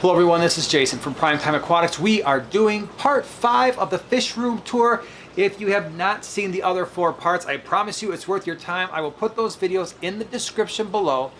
Hello everyone, this is Jason from Primetime Aquatics. We are doing part 5 of the fish room tour. If you have not seen the other 4 parts, I promise you it's worth your time. I will put those videos in the description below.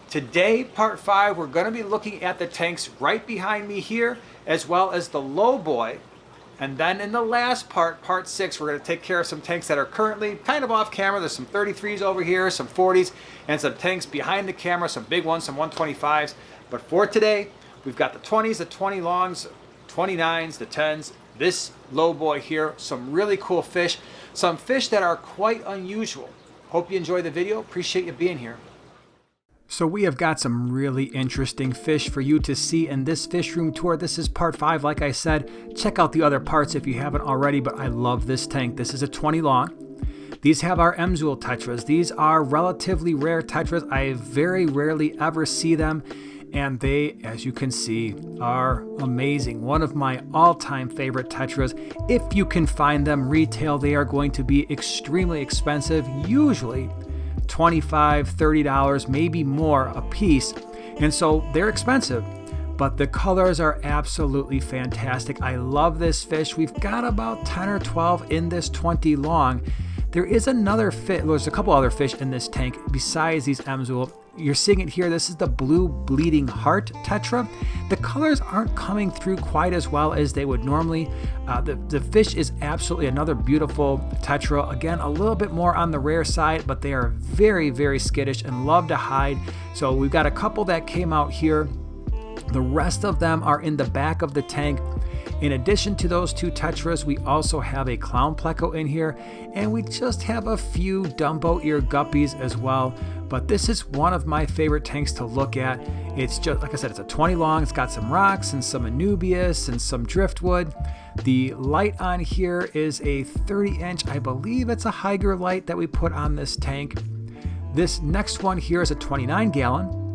Today, part 5, we're going to be looking at the tanks right behind me here, as well as the low boy. And then in the last part, part 6, we're going to take care of some tanks that are currently kind of off camera. There's some 33s over here, some 40s, and some tanks behind the camera, some big ones, some 125s. But for today, we've got the 20s, the 20 longs, 29s, the 10s, this low boy here, some really cool fish, some fish that are quite unusual. Hope you enjoy the video. Appreciate you being here. So we have got some really interesting fish for you to see in this fish room tour. This is part 5, like I said. Check out the other parts if you haven't already, but I love this tank. This is a 20 long. These have our Mzuel Tetras. These are relatively rare Tetras. I very rarely ever see them. And they, as you can see, are amazing. One of my all-time favorite Tetras. If you can find them retail, they are going to be extremely expensive, usually $25, $30, maybe more a piece. And so they're expensive, but the colors are absolutely fantastic. I love this fish. We've got about 10 or 12 in this 20 long. There is another fish, there's a couple other fish in this tank besides these Mzuel. You're seeing it here. This is the blue bleeding heart Tetra. The colors aren't coming through quite as well as they would normally. The fish is absolutely another beautiful Tetra. Again, a little bit more on the rare side, but they are very, very skittish and love to hide. So we've got a couple that came out here. The rest of them are in the back of the tank. In addition to those 2 Tetras, we also have a clown pleco in here, and we just have a few Dumbo ear guppies as well. But this is one of my favorite tanks to look at. It's just, like I said, it's a 20 long. It's got some rocks and some Anubias and some driftwood. The light on here is a 30-inch. I believe it's a Higer light that we put on this tank. This next one here is a 29-gallon.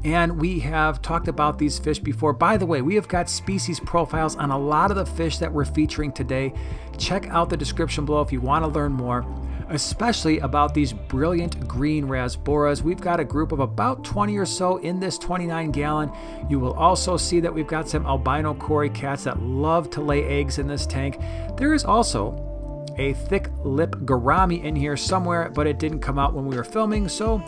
And we have talked about these fish before. By the way, we have got species profiles on a lot of the fish that we're featuring today. Check out the description below if you want to learn more, especially about these brilliant green Rasboras. We've got a group of about 20 or so in this 29-gallon. You will also see that we've got some albino cory cats that love to lay eggs in this tank. There is also a thick lip gourami in here somewhere, but it didn't come out when we were filming, so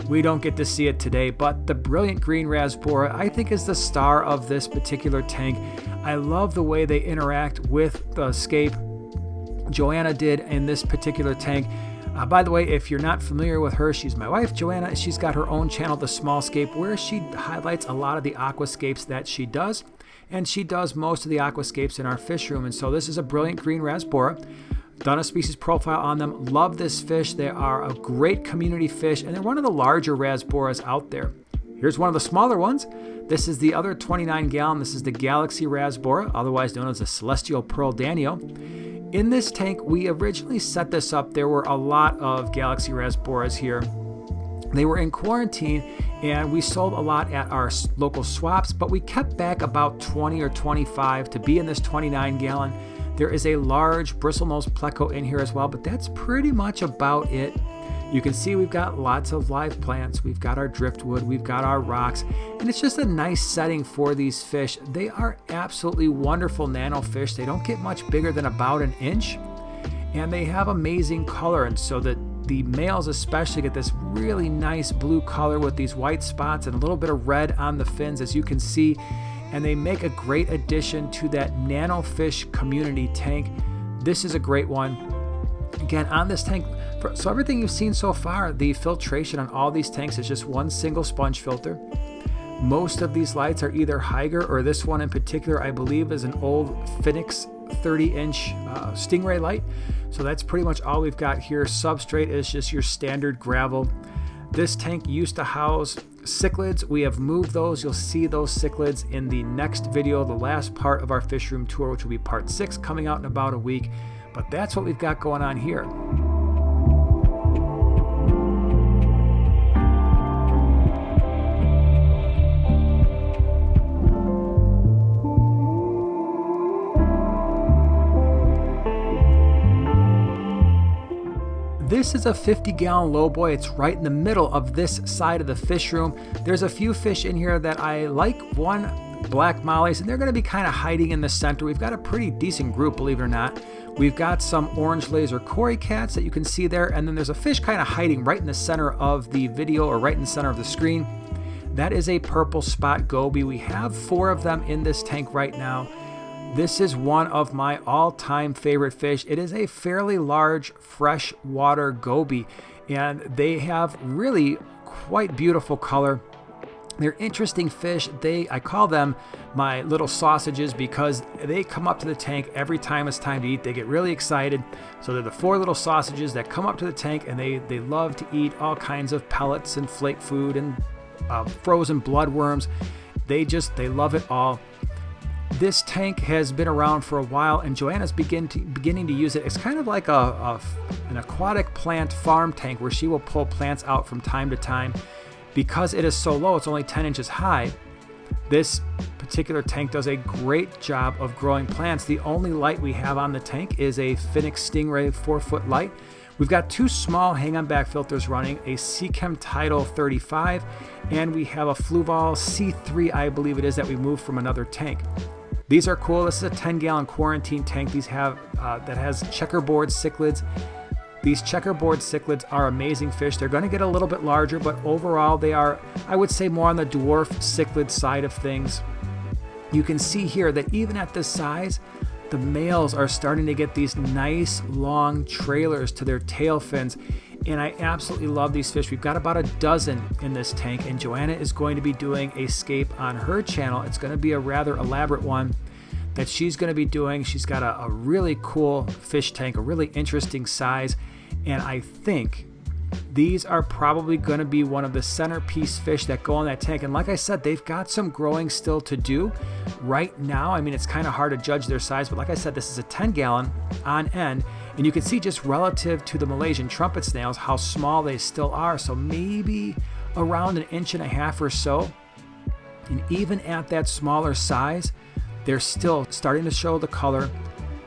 we don't get to see it today. But the brilliant green Rasbora, I think, is the star of this particular tank. I love the way they interact with the scape. Joanna did in this particular tank. By the way, if you're not familiar with her, she's my wife, Joanna. She's got her own channel, The Small Scape, where she highlights a lot of the aquascapes that she does. And she does most of the aquascapes in our fish room. And so this is a brilliant green Rasbora. Done a species profile on them. Love this fish. They are a great community fish, and they're one of the larger Rasboras out there. Here's one of the smaller ones. This is the other 29-gallon. This is the Galaxy Rasbora, otherwise known as the Celestial Pearl Danio. In this tank, we originally set this up. There were a lot of Galaxy Rasboras here. They were in quarantine, and we sold a lot at our local swaps, but we kept back about 20 or 25 to be in this 29-gallon. There is a large bristlenose pleco in here as well, but that's pretty much about it. You can see we've got lots of live plants. We've got our driftwood, we've got our rocks, and it's just a nice setting for these fish. They are absolutely wonderful nano fish. They don't get much bigger than about an inch, and they have amazing color. And so that the males especially get this really nice blue color with these white spots and a little bit of red on the fins, as you can see. And they make a great addition to that nano fish community tank. This is a great one. Again, on this tank, so everything you've seen so far, the filtration on all these tanks is just one single sponge filter. Most of these lights are either Higer, or this one in particular, I believe, is an old Phoenix 30-inch Stingray light. So that's pretty much all we've got here. Substrate is just your standard gravel. This tank used to house cichlids. We have moved those. You'll see those cichlids in the next video, the last part of our fish room tour, which will be part 6, coming out in about a week. But that's what we've got going on here. This is a 50-gallon lowboy. It's right in the middle of this side of the fish room. There's a few fish in here that I like. One black mollies, and they're going to be kind of hiding in the center. We've got a pretty decent group, believe it or not. We've got some orange laser cory cats that you can see there, and then there's a fish kind of hiding right in the center of the video, or right in the center of the screen. That is a purple spot goby. We have 4 of them in this tank right now. This is one of my all-time favorite fish. It is a fairly large freshwater goby, and they have really quite beautiful color. They're interesting fish. I call them my little sausages because they come up to the tank every time it's time to eat. They get really excited. So they're the 4 little sausages that come up to the tank, and they love to eat all kinds of pellets and flake food and frozen bloodworms. They love it all. This tank has been around for a while, and Joanna's beginning to use it. It's kind of like an aquatic plant farm tank where she will pull plants out from time to time. Because it is so low, it's only 10 inches high, this particular tank does a great job of growing plants. The only light we have on the tank is a Phoenix Stingray 4-foot light. We've got 2 small hang-on back filters running, a Seachem Tidal 35, and we have a Fluval C3, I believe it is, that we moved from another tank. These are cool. This is a 10-gallon quarantine tank. These have that has checkerboard cichlids. These checkerboard cichlids are amazing fish. They're going to get a little bit larger, but overall they are, I would say, more on the dwarf cichlid side of things. You can see here that even at this size, the males are starting to get these nice long trailers to their tail fins, and I absolutely love these fish. We've got about a dozen in this tank, and Joanna is going to be doing a scape on her channel. It's going to be a rather elaborate one that she's going to be doing. She's got a really cool fish tank, a really interesting size, and I think these are probably going to be one of the centerpiece fish that go in that tank. And like I said, they've got some growing still to do right now. I mean, it's kind of hard to judge their size, but like I said, this is a 10-gallon on end, and you can see just relative to the Malaysian trumpet snails how small they still are. So maybe around 1.5 inches or so. And even at that smaller size, they're still starting to show the color,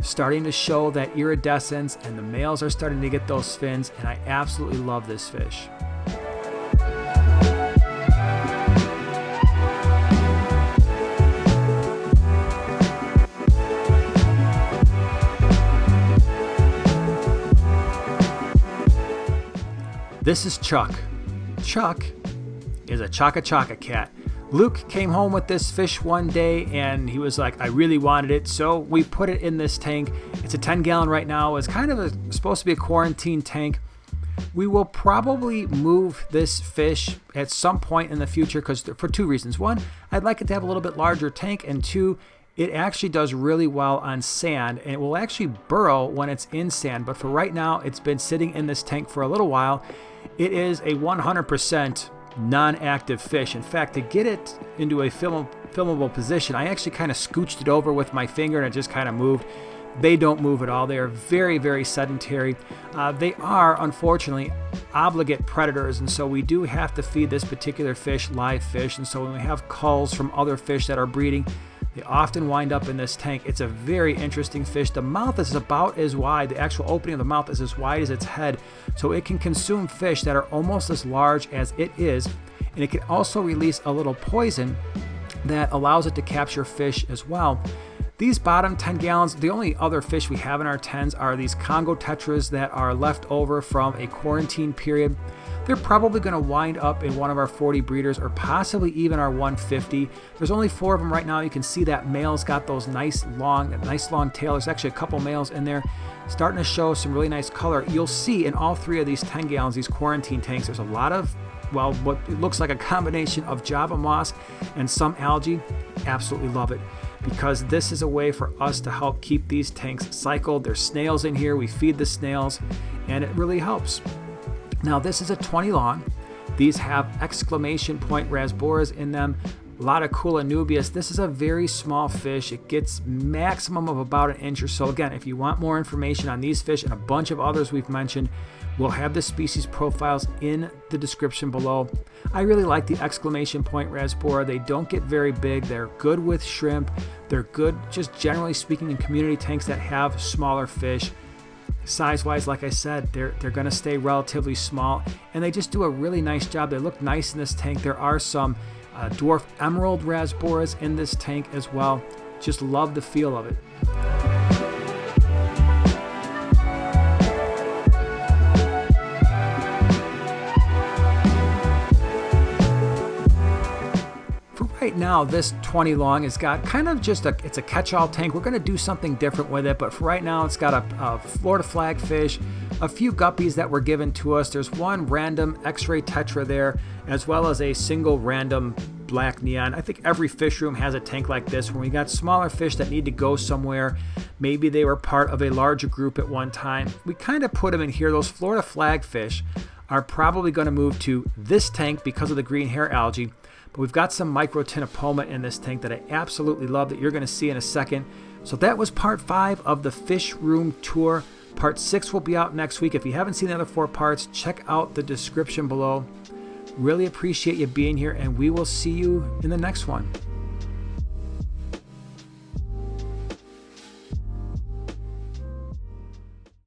starting to show that iridescence, and the males are starting to get those fins, and I absolutely love this fish. This is Chuck. Chuck is a Chaca cat. Luke came home with this fish one day and he was like, I really wanted it, so we put it in this tank. It's a 10-gallon right now. It's kind of supposed to be a quarantine tank. We will probably move this fish at some point in the future for 2 reasons. 1, I'd like it to have a little bit larger tank, and 2, it actually does really well on sand, and it will actually burrow when it's in sand. But for right now, it's been sitting in this tank for a little while. It is a 100% non-active fish. In fact, to get it into a filmable position, I actually kind of scooched it over with my finger and it just kind of moved. They don't move at all. They are very, very sedentary. They are, unfortunately, obligate predators, and so we do have to feed this particular fish live fish. And so when we have culls from other fish that are breeding, they often wind up in this tank. It's a very interesting fish. The mouth is about as wide. The actual opening of the mouth is as wide as its head, so it can consume fish that are almost as large as it is, and it can also release a little poison that allows it to capture fish as well. These bottom 10 gallons, the only other fish we have in our 10s are these Congo Tetras that are left over from a quarantine period. They're probably going to wind up in one of our 40 breeders or possibly even our 150. There's only 4 of them right now. You can see that male's got those nice long tail. There's actually a couple males in there starting to show some really nice color. You'll see in all 3 of these 10 gallons, these quarantine tanks, there's a lot of, well, what it looks like a combination of Java moss and some algae. Absolutely love it, because this is a way for us to help keep these tanks cycled. There's snails in here. We feed the snails, and it really helps. Now, this is a 20 long. These have exclamation point rasboras in them. A lot of cool anubias. This is a very small fish. It gets maximum of about 1 inch or so. Again, if you want more information on these fish and a bunch of others we've mentioned, we'll have the species profiles in the description below. I really like the exclamation point rasbora. They don't get very big. They're good with shrimp. They're good, just generally speaking, in community tanks that have smaller fish. Size-wise, like I said, they're going to stay relatively small, and they just do a really nice job. They look nice in this tank. There are some dwarf emerald rasboras in this tank as well. Just love the feel of it. Right now, this 20 long has got kind of just it's a catch-all tank. We're going to do something different with it, but for right now, it's got a Florida flagfish, a few guppies that were given to us. There's one random X-ray Tetra there, as well as a single random black neon. I think every fish room has a tank like this. When we got smaller fish that need to go somewhere, maybe they were part of a larger group at one time, we kind of put them in here. Those Florida flagfish are probably going to move to this tank because of the green hair algae. But we've got some Microctenopoma in this tank that I absolutely love that you're going to see in a second. So that was part 5 of the fish room tour. Part 6 will be out next week. If you haven't seen the other 4 parts, check out the description below. Really appreciate you being here, and we will see you in the next one.